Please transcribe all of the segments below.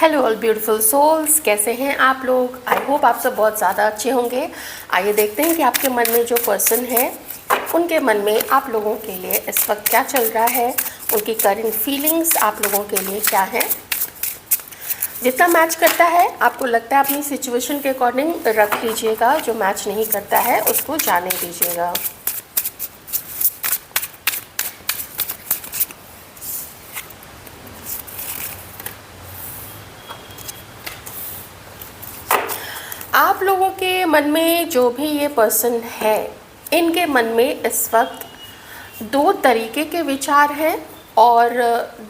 Hello all beautiful souls, कैसे हैं आप लोग। आई होप आप सब बहुत ज़्यादा अच्छे होंगे। आइए देखते हैं कि आपके मन में जो पर्सन है उनके मन में आप लोगों के लिए इस वक्त क्या चल रहा है, उनकी करंट फीलिंग्स आप लोगों के लिए क्या है। जितना मैच करता है आपको लगता है अपनी सिचुएशन के अकॉर्डिंग रख लीजिएगा, जो मैच नहीं करता है उसको जाने दीजिएगा। आप लोगों के मन में जो भी ये पर्सन है, इनके मन में इस वक्त दो तरीके के विचार हैं और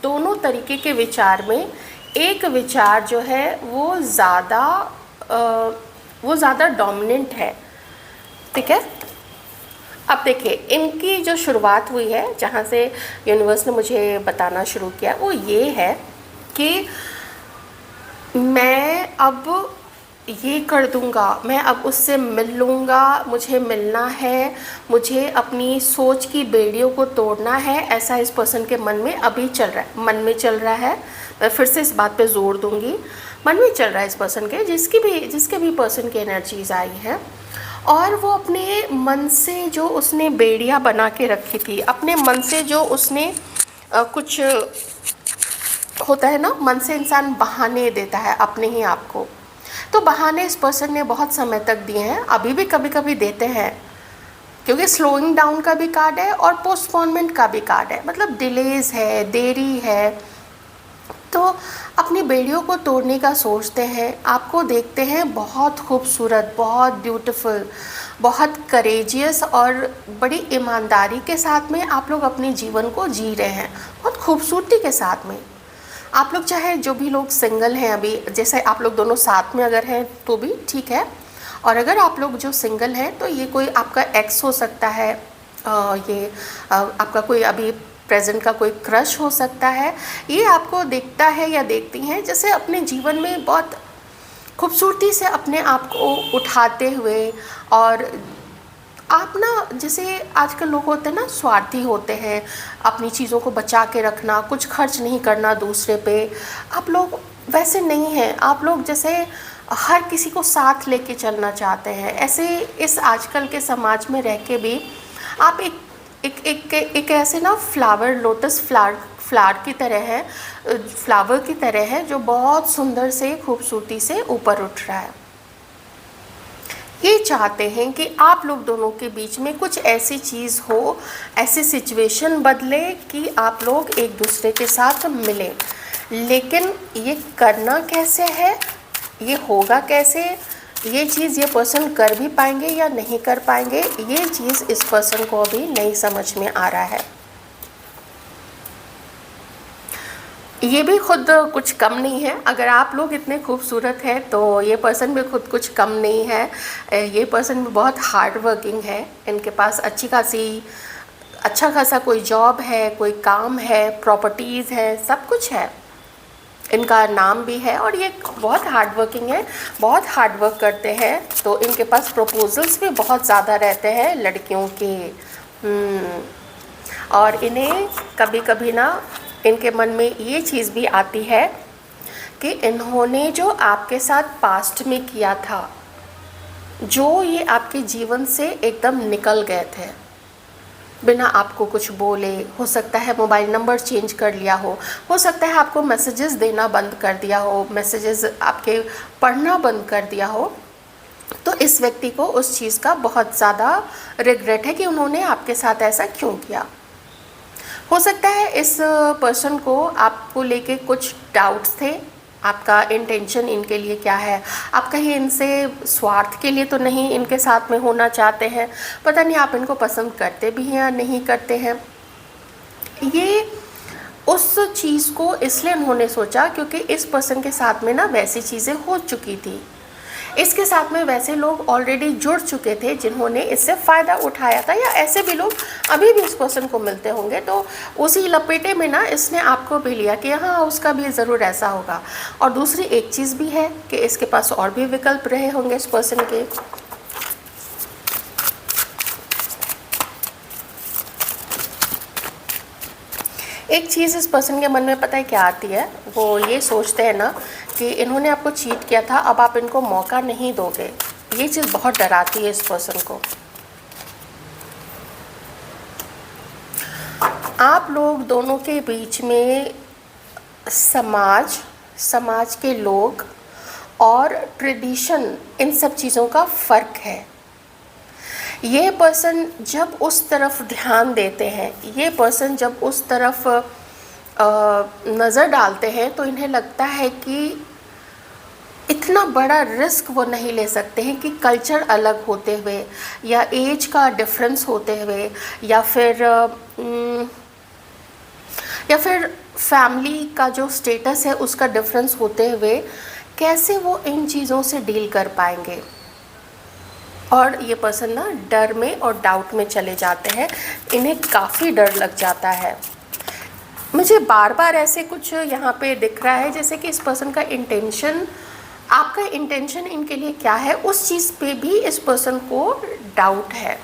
दोनों तरीके के विचार में एक विचार जो है वो ज़्यादा डोमिनेंट है। ठीक है, अब देखिए इनकी जो शुरुआत हुई है, जहाँ से यूनिवर्स ने मुझे बताना शुरू किया, वो ये है कि मैं अब ये कर दूँगा, मैं अब उससे मिल लूँगा, मुझे मिलना है, मुझे अपनी सोच की बेड़ियों को तोड़ना है। ऐसा इस पर्सन के मन में अभी चल रहा है, मन में चल रहा है। मैं फिर से इस बात पे जोर दूँगी, मन में चल रहा है इस पर्सन के, जिसके भी पर्सन की एनर्जीज आई हैं। और वो अपने मन से जो उसने बेड़ियाँ बना के रखी थी, अपने मन से जो उसने कुछ होता है ना, मन से इंसान बहाने देता है अपने ही आप को। तो बहाने इस पर्सन ने बहुत समय तक दिए हैं, अभी भी कभी कभी देते हैं, क्योंकि स्लोइंग डाउन का भी कार्ड है और पोस्टपोनमेंट का भी कार्ड है, मतलब डिलेज है, देरी है। तो अपनी बेड़ियों को तोड़ने का सोचते हैं, आपको देखते हैं बहुत खूबसूरत, बहुत ब्यूटीफुल, बहुत करेजियस और बड़ी ईमानदारी के साथ में आप लोग अपने जीवन को जी रहे हैं, बहुत खूबसूरती के साथ में। आप लोग चाहे जो भी लोग सिंगल हैं अभी, जैसे आप लोग दोनों साथ में अगर हैं तो भी ठीक है, और अगर आप लोग जो सिंगल हैं तो ये कोई आपका एक्स हो सकता है, आपका कोई अभी प्रेजेंट का कोई क्रश हो सकता है। ये आपको देखता है या देखती हैं जैसे अपने जीवन में बहुत खूबसूरती से अपने आप को उठाते हुए, और आप ना, जैसे आजकल लोग होते हैं ना, स्वार्थी होते हैं, अपनी चीज़ों को बचा के रखना, कुछ खर्च नहीं करना दूसरे पे। आप लोग वैसे नहीं हैं, आप लोग जैसे हर किसी को साथ लेके चलना चाहते हैं। ऐसे इस आजकल के समाज में रह के भी आप एक ऐसे ना फ्लावर, लोटस फ्लावर की तरह है, फ्लावर की तरह है, जो बहुत सुंदर से खूबसूरती से ऊपर उठ रहा है। ये चाहते हैं कि आप लोग दोनों के बीच में कुछ ऐसी चीज़ हो, ऐसी सिचुएशन बदले कि आप लोग एक दूसरे के साथ मिलें। लेकिन ये करना कैसे है, ये होगा कैसे, ये चीज़ ये पर्सन कर भी पाएंगे या नहीं कर पाएंगे, ये चीज़ इस पर्सन को अभी नहीं समझ में आ रहा है। ये भी खुद कुछ कम नहीं है। अगर आप लोग इतने खूबसूरत हैं तो ये पर्सन भी खुद कुछ कम नहीं है। ये पर्सन भी बहुत हार्ड वर्किंग है, इनके पास अच्छा खासा कोई जॉब है, कोई काम है, प्रॉपर्टीज़ है, सब कुछ है, इनका नाम भी है, और ये बहुत हार्ड वर्किंग है, बहुत हार्ड वर्क करते हैं। तो इनके पास प्रपोजल्स भी बहुत ज़्यादा रहते हैं लड़कियों के। और इन्हें कभी कभी ना, इनके मन में ये चीज़ भी आती है कि इन्होंने जो आपके साथ पास्ट में किया था, जो ये आपके जीवन से एकदम निकल गए थे बिना आपको कुछ बोले, हो सकता है मोबाइल नंबर चेंज कर लिया हो सकता है आपको मैसेजेस देना बंद कर दिया हो, मैसेजेस आपके पढ़ना बंद कर दिया हो। तो इस व्यक्ति को उस चीज़ का बहुत ज़्यादा रिग्रेट है कि उन्होंने आपके साथ ऐसा क्यों किया। हो सकता है इस पर्सन को आपको लेके कुछ डाउट्स थे, आपका इंटेंशन इनके लिए क्या है, आप कहीं इनसे स्वार्थ के लिए तो नहीं इनके साथ में होना चाहते हैं, पता नहीं आप इनको पसंद करते भी हैं या नहीं करते हैं। ये उस चीज़ को इसलिए उन्होंने सोचा क्योंकि इस पर्सन के साथ में ना वैसी चीज़ें हो चुकी थी, इसके साथ में वैसे लोग ऑलरेडी जुड़ चुके थे जिन्होंने इससे फ़ायदा उठाया था, या ऐसे भी लोग अभी भी इस पर्सन को मिलते होंगे। तो उसी लपेटे में ना इसने आपको भी लिया कि हाँ उसका भी ज़रूर ऐसा होगा। और दूसरी एक चीज़ भी है कि इसके पास और भी विकल्प रहे होंगे इस पर्सन के। एक चीज़ इस पर्सन के मन में पता है क्या आती है, वो ये सोचते हैं ना कि इन्होंने आपको चीट किया था, अब आप इनको मौका नहीं दोगे। ये चीज़ बहुत डराती है इस पर्सन को। आप लोग दोनों के बीच में समाज के लोग और ट्रेडिशन, इन सब चीज़ों का फ़र्क है। ये पर्सन जब उस तरफ ध्यान देते हैं, ये पर्सन जब उस तरफ नज़र डालते हैं, तो इन्हें लगता है कि इतना बड़ा रिस्क वो नहीं ले सकते हैं कि कल्चर अलग होते हुए या एज का डिफरेंस होते हुए या फिर फैमिली का जो स्टेटस है उसका डिफरेंस होते हुए कैसे वो इन चीज़ों से डील कर पाएंगे। और ये पर्सन ना डर में और डाउट में चले जाते हैं, इन्हें काफ़ी डर लग जाता है। मुझे बार बार ऐसे कुछ यहाँ पे दिख रहा है जैसे कि इस पर्सन का इंटेंशन, आपका इंटेंशन इनके लिए क्या है, उस चीज़ पे भी इस पर्सन को डाउट है।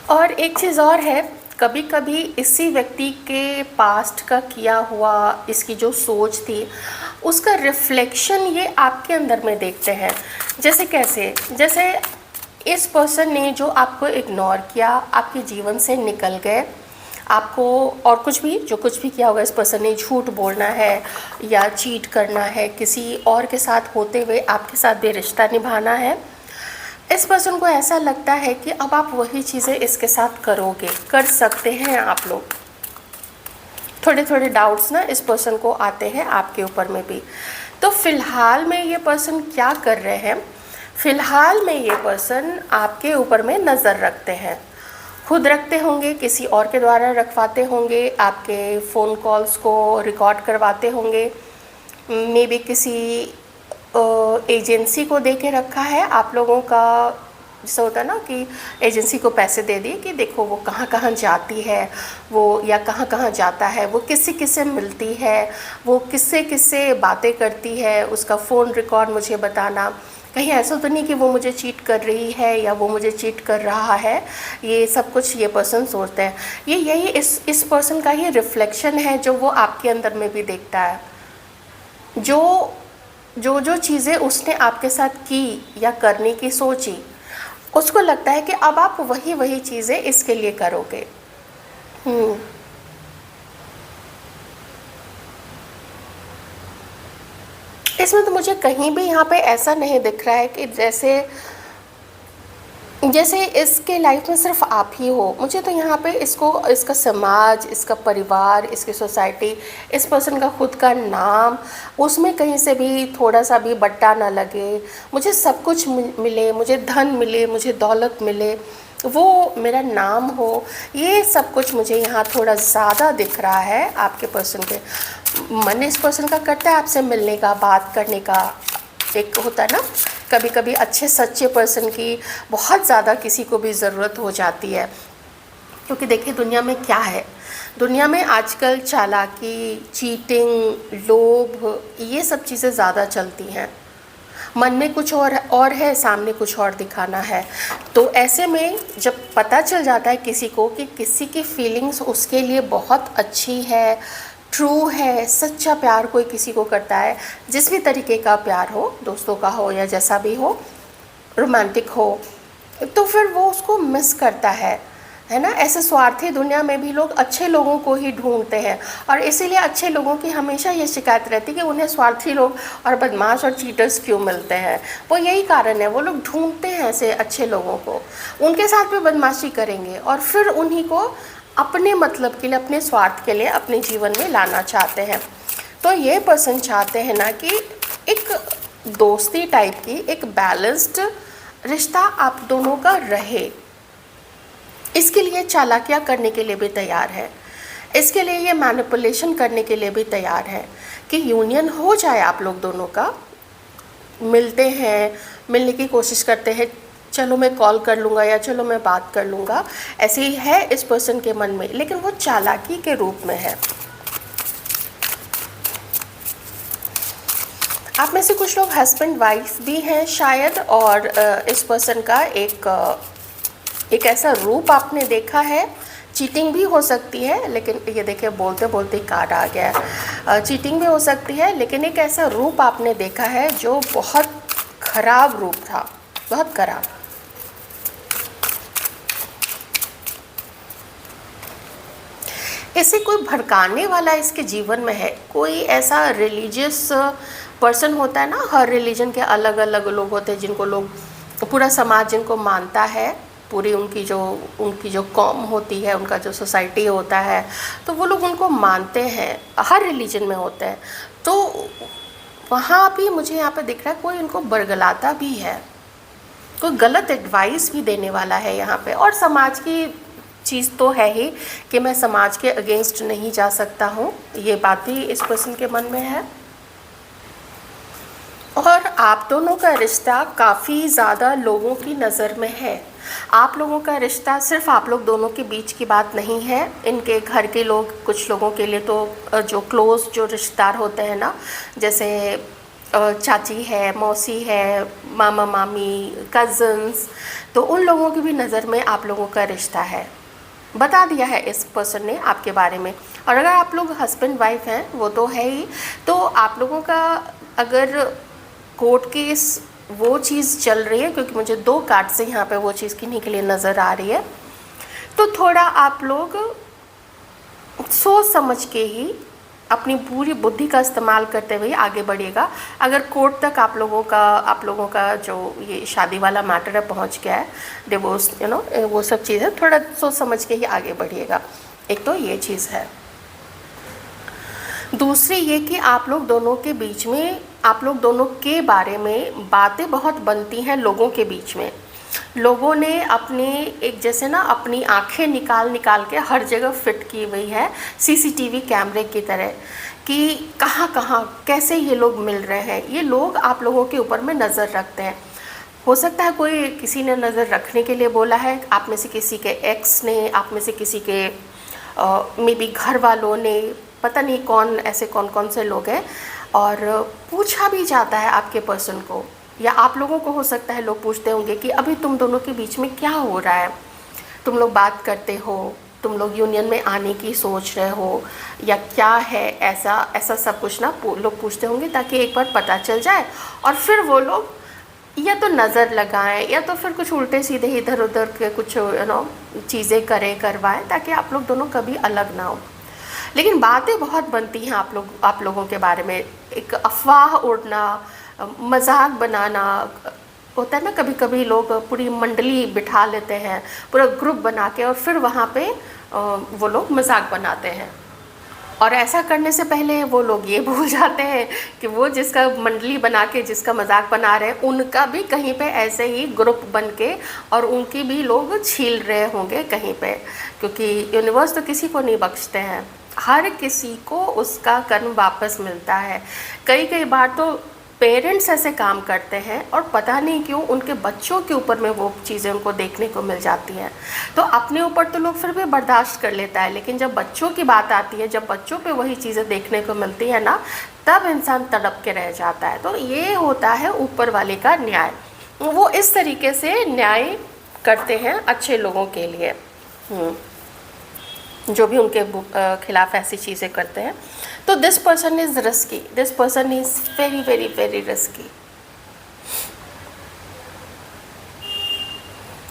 और एक चीज़ और है, कभी कभी इसी व्यक्ति के पास्ट का किया हुआ, इसकी जो सोच थी उसका रिफ्लेक्शन ये आपके अंदर में देखते हैं। जैसे कैसे, जैसे इस पर्सन ने जो आपको इग्नोर किया, आपके जीवन से निकल गए, आपको और कुछ भी किया होगा, इस पर्सन ने झूठ बोलना है या चीट करना है, किसी और के साथ होते हुए आपके साथ भी रिश्ता निभाना है। इस पर्सन को ऐसा लगता है कि अब आप वही चीज़ें इसके साथ कर सकते हैं आप लोग। थोड़े थोड़े डाउट्स ना इस पर्सन को आते हैं आपके ऊपर में भी। तो फिलहाल में ये पर्सन क्या कर रहे हैं, फिलहाल में ये पर्सन आपके ऊपर में नज़र रखते हैं, खुद रखते होंगे, किसी और के द्वारा रखवाते होंगे, आपके फ़ोन कॉल्स को रिकॉर्ड करवाते होंगे, मे बी किसी एजेंसी को दे के रखा है आप लोगों का। जैसा होता है ना कि एजेंसी को पैसे दे दिए कि देखो वो कहाँ कहाँ जाती है, वो या कहाँ कहाँ जाता है, वो किससे किससे मिलती है, वो किससे किससे बातें करती है, उसका फ़ोन रिकॉर्ड मुझे बताना। कहीं ऐसा तो नहीं कि वो मुझे चीट कर रही है या वो मुझे चीट कर रहा है। ये सब कुछ ये पर्सन सोचते हैं। ये यही इस पर्सन का ही रिफ्लेक्शन है जो वो आपके अंदर में भी देखता है। जो चीज़ें उसने आपके साथ की या करने की सोची, उसको लगता है कि अब आप वही चीज़ें इसके लिए करोगे। इसमें तो मुझे कहीं भी यहाँ पे ऐसा नहीं दिख रहा है कि जैसे इसके लाइफ में सिर्फ आप ही हो। मुझे तो यहाँ पे इसका समाज, इसका परिवार, इसकी सोसाइटी, इस पर्सन का खुद का नाम, उसमें कहीं से भी थोड़ा सा भी बट्टा ना लगे। मुझे सब कुछ मिले, मुझे धन मिले, मुझे दौलत मिले, वो मेरा नाम हो, ये सब कुछ मुझे यहाँ थोड़ा ज़्यादा दिख रहा है। आपके पर्सन के मन इस पर्सन का करता है आपसे मिलने का, बात करने का। एक होता है ना कभी कभी अच्छे सच्चे पर्सन की बहुत ज़्यादा किसी को भी ज़रूरत हो जाती है, क्योंकि देखिए दुनिया में क्या है, दुनिया में आजकल चालाकी, चीटिंग, लोभ, ये सब चीज़ें ज़्यादा चलती हैं। मन में कुछ और है, सामने कुछ और दिखाना है। तो ऐसे में जब पता चल जाता है किसी को कि किसी की फीलिंग्स उसके लिए बहुत अच्छी है, ट्रू है, सच्चा प्यार कोई किसी को करता है, जिस भी तरीके का प्यार हो, दोस्तों का हो या जैसा भी हो, रोमांटिक हो, तो फिर वो उसको मिस करता है ना। ऐसे स्वार्थी दुनिया में भी लोग अच्छे लोगों को ही ढूंढते हैं, और इसीलिए अच्छे लोगों की हमेशा ये शिकायत रहती है कि उन्हें स्वार्थी लोग और बदमाश और चीटर्स क्यों मिलते हैं। वो यही कारण है, वो लोग ढूंढते हैं ऐसे अच्छे लोगों को, उनके साथ भी बदमाशी करेंगे और फिर उन्हीं को अपने मतलब के लिए, अपने स्वार्थ के लिए अपने जीवन में लाना चाहते हैं। तो ये पर्सन चाहते हैं ना कि एक दोस्ती टाइप की, एक बैलेंस्ड रिश्ता आप दोनों का रहे। इसके लिए चालाकियाँ करने के लिए भी तैयार है, इसके लिए ये मैनिपुलेशन करने के लिए भी तैयार है कि यूनियन हो जाए आप लोग दोनों का। मिलते हैं, मिलने की कोशिश करते हैं, चलो मैं कॉल कर लूँगा या चलो मैं बात कर लूँगा, ऐसे ही है इस पर्सन के मन में, लेकिन वो चालाकी के रूप में है। आप में से कुछ लोग हस्बैंड वाइफ भी हैं शायद, और इस पर्सन का एक ऐसा रूप आपने देखा है चीटिंग भी हो सकती है, लेकिन ये देखिए बोलते बोलते कार्ड आ गया है। चीटिंग भी हो सकती है, लेकिन एक ऐसा रूप आपने देखा है जो बहुत खराब रूप था, बहुत खराब। ऐसे कोई भड़काने वाला इसके जीवन में है, कोई ऐसा रिलीजियस पर्सन होता है ना, हर रिलीजन के अलग अलग लोग होते हैं जिनको लोग, पूरा समाज जिनको मानता है, पूरी उनकी जो कॉम होती है, उनका जो सोसाइटी होता है, तो वो लोग उनको मानते हैं, हर रिलीजन में होते हैं। तो वहाँ भी मुझे यहाँ पे दिख रहा है कोई उनको बरगलाता भी है, कोई गलत एडवाइस भी देने वाला है यहाँ पे। और समाज की चीज़ तो है ही कि मैं समाज के अगेंस्ट नहीं जा सकता हूँ, ये बात भी इस पर्सन के मन में है। और आप दोनों का रिश्ता काफ़ी ज़्यादा लोगों की नज़र में है। आप लोगों का रिश्ता सिर्फ आप लोग दोनों के बीच की बात नहीं है, इनके घर के लोग, कुछ लोगों के लिए तो जो क्लोज़ जो रिश्तेदार होते हैं ना, जैसे चाची है, मौसी है, मामा मामी, कज़न्स, तो उन लोगों की भी नज़र में आप लोगों का रिश्ता है। बता दिया है इस पर्सन ने आपके बारे में। और अगर आप लोग हस्बैंड वाइफ हैं, वो तो है ही, तो आप लोगों का अगर कोर्ट केस वो चीज़ चल रही है, क्योंकि मुझे 2 कार्ड से यहाँ पे वो चीज़ किन्हीं के लिए नज़र आ रही है, तो थोड़ा आप लोग सोच समझ के ही अपनी पूरी बुद्धि का इस्तेमाल करते हुए आगे बढ़िएगा। अगर कोर्ट तक आप लोगों का जो ये शादी वाला मैटर है पहुँच गया है, डिवोर्स वो सब चीज़ें, थोड़ा सोच समझ के ही आगे बढ़िएगा। एक तो ये चीज़ है। दूसरी ये कि आप लोग दोनों के बीच में, आप लोग दोनों के बारे में बातें बहुत बनती हैं लोगों के बीच में। लोगों ने अपने एक जैसे ना अपनी आंखें निकाल के हर जगह फिट की हुई है सीसीटीवी कैमरे की तरह, कि कहाँ कहाँ कैसे ये लोग मिल रहे हैं। ये लोग आप लोगों के ऊपर में नज़र रखते हैं। हो सकता है कोई किसी ने नज़र रखने के लिए बोला है, आप में से किसी के एक्स ने, आप में से किसी के मे बी घर वालों ने, पता नहीं कौन कौन से लोग हैं। और पूछा भी जाता है आपके पर्सन को, या आप लोगों को हो सकता है लोग पूछते होंगे कि अभी तुम दोनों के बीच में क्या हो रहा है, तुम लोग बात करते हो, तुम लोग यूनियन में आने की सोच रहे हो, या क्या है, ऐसा सब कुछ ना लोग पूछते होंगे, ताकि एक बार पता चल जाए और फिर वो लोग या तो नज़र लगाएं या तो फिर कुछ उल्टे सीधे इधर उधर के कुछ चीज़ें करवाएं, ताकि आप लोग दोनों कभी अलग ना हो। लेकिन बातें बहुत बनती हैं आप लोगों के बारे में। एक अफवाह उड़ना, मजाक बनाना होता है ना, कभी कभी लोग पूरी मंडली बिठा लेते हैं, पूरा ग्रुप बना के, और फिर वहाँ पे वो लोग मजाक बनाते हैं। और ऐसा करने से पहले वो लोग ये भूल जाते हैं कि वो जिसका मंडली बना के जिसका मजाक बना रहे हैं, उनका भी कहीं पे ऐसे ही ग्रुप बन के और उनकी भी लोग छील रहे होंगे कहीं पे, क्योंकि यूनिवर्स तो किसी को नहीं बख्शते हैं, हर किसी को उसका कर्म वापस मिलता है। कई बार तो पेरेंट्स ऐसे काम करते हैं और पता नहीं क्यों उनके बच्चों के ऊपर में वो चीज़ें उनको देखने को मिल जाती हैं। तो अपने ऊपर तो लोग फिर भी बर्दाश्त कर लेता है, लेकिन जब बच्चों की बात आती है, जब बच्चों पे वही चीज़ें देखने को मिलती है ना, तब इंसान तड़प के रह जाता है। तो ये होता है ऊपर वाले का न्याय, वो इस तरीके से न्याय करते हैं अच्छे लोगों के लिए, जो भी उनके खिलाफ ऐसी चीज़ें करते हैं। तो this person is risky, this person is very very very risky.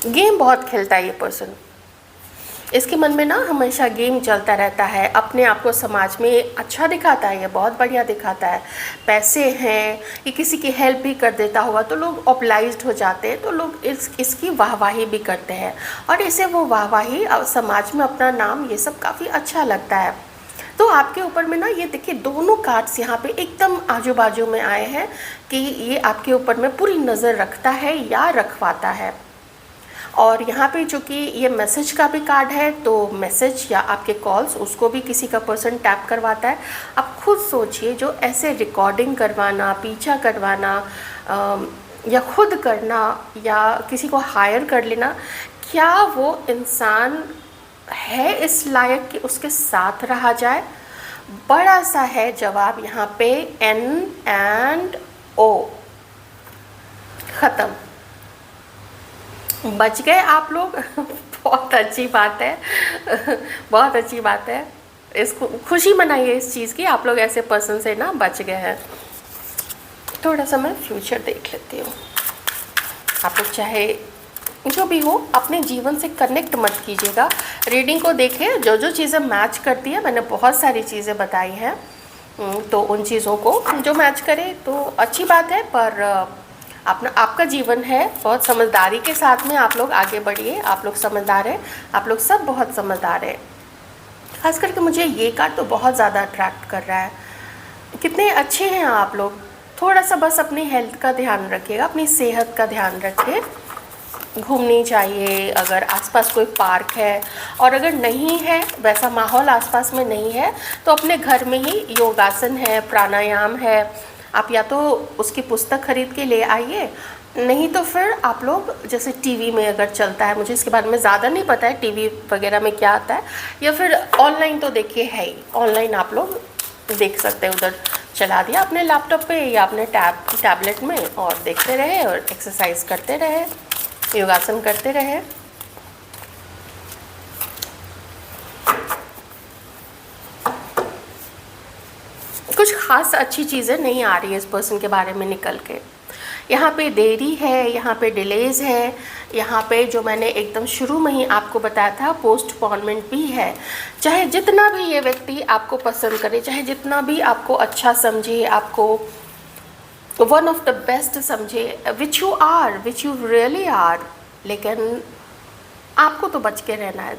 Game बहुत खेलता है ये पर्सन, इसके मन में ना हमेशा गेम चलता रहता है, अपने आप को समाज में अच्छा दिखाता है, ये बहुत बढ़िया दिखाता है, पैसे हैं, ये किसी की हेल्प भी कर देता होगा तो लोग ऑब्लाइज्ड हो जाते हैं, तो लोग इसकी वाहवाही भी करते हैं, और इसे वो वाहवाही समाज में अपना नाम, ये सब काफ़ी अच्छा लगता है। तो आपके ऊपर में ना ये देखिए दोनों कार्ड्स यहाँ पे एकदम आजू बाजू में आए हैं कि ये आपके ऊपर में पूरी नज़र रखता है या रखवाता है। और यहाँ पे जो कि ये मैसेज का भी कार्ड है, तो मैसेज या आपके कॉल्स, उसको भी किसी का पर्सन टैप करवाता है। आप खुद सोचिए, जो ऐसे रिकॉर्डिंग करवाना, पीछा करवाना या खुद करना या किसी को हायर कर लेना, क्या वो इंसान है इस लायक कि उसके साथ रहा जाए? बड़ा सा है जवाब यहाँ पे, N&O, ख़त्म, बच गए आप लोग। बहुत अच्छी बात है। बहुत अच्छी बात है। इसको खुशी मनाइए इस चीज़ की, आप लोग ऐसे पर्सन से ना बच गए हैं। थोड़ा सा मैं फ्यूचर देख लेती हूँ। आप लोग चाहे जो भी हो अपने जीवन से कनेक्ट मत कीजिएगा। रीडिंग को देखें, जो जो चीज़ें मैच करती है, मैंने बहुत सारी चीज़ें बताई हैं, तो उन चीज़ों को जो मैच करे तो अच्छी बात है, पर अपना आपका जीवन है, बहुत समझदारी के साथ में आप लोग आगे बढ़िए। आप लोग समझदार हैं, आप लोग सब बहुत समझदार हैं। खास करके मुझे ये कार्ड तो बहुत ज़्यादा अट्रैक्ट कर रहा है। कितने अच्छे हैं आप लोग। थोड़ा सा बस अपनी हेल्थ का ध्यान रखिएगा, अपनी सेहत का ध्यान रखिए। घूमनी चाहिए, अगर आसपास कोई पार्क है, और अगर नहीं है वैसा माहौल आसपास में नहीं है तो अपने घर में ही योगासन है, प्राणायाम है, आप या तो उसकी पुस्तक खरीद के ले आइए, नहीं तो फिर आप लोग जैसे टीवी में अगर चलता है, मुझे इसके बारे में ज़्यादा नहीं पता है टीवी वगैरह में क्या आता है, या फिर ऑनलाइन तो देखिए है ही, ऑनलाइन आप लोग देख सकते हैं, उधर चला दिया अपने लैपटॉप पे या अपने टैबलेट में, और देखते रहे और एक्सरसाइज करते रहे, योगासन करते रहे। कुछ खास अच्छी चीज़ें नहीं आ रही है इस पर्सन के बारे में निकल के। यहाँ पे देरी है, यहाँ पे डिलेज है, यहाँ पे जो मैंने एकदम शुरू में ही आपको बताया था पोस्टपोनमेंट भी है। चाहे जितना भी ये व्यक्ति आपको पसंद करे, चाहे जितना भी आपको अच्छा समझे, आपको वन ऑफ द बेस्ट समझे, which you are, which you really are, लेकिन आपको तो बच के रहना है,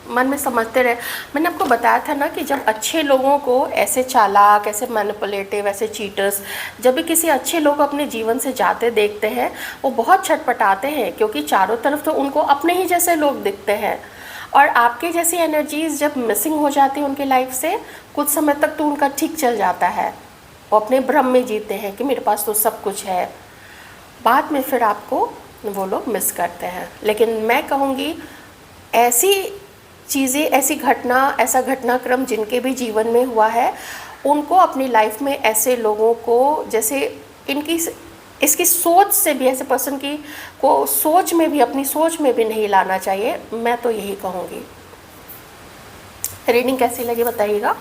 मन में समझते रहे। मैंने आपको बताया था ना कि जब अच्छे लोगों को ऐसे चालाक, ऐसे मैनिपुलेटिव, ऐसे चीटर्स, जब भी किसी अच्छे लोग अपने जीवन से जाते देखते हैं, वो बहुत छटपटाते हैं, क्योंकि चारों तरफ तो उनको अपने ही जैसे लोग दिखते हैं, और आपके जैसी एनर्जीज जब मिसिंग हो जाती है उनकी लाइफ से, कुछ समय तक तो उनका ठीक चल जाता है, वो अपने भ्रम में जीते हैं कि मेरे पास तो सब कुछ है, बाद में फिर आपको वो लोग मिस करते हैं। लेकिन मैं कहूँगी ऐसी चीज़ें, ऐसी घटना, ऐसा घटनाक्रम जिनके भी जीवन में हुआ है, उनको अपनी लाइफ में ऐसे लोगों को, जैसे इनकी इसकी सोच से भी, ऐसे पर्सन की को सोच में भी, अपनी सोच में भी नहीं लाना चाहिए, मैं तो यही कहूँगी। रीडिंग कैसी लगी बताइएगा।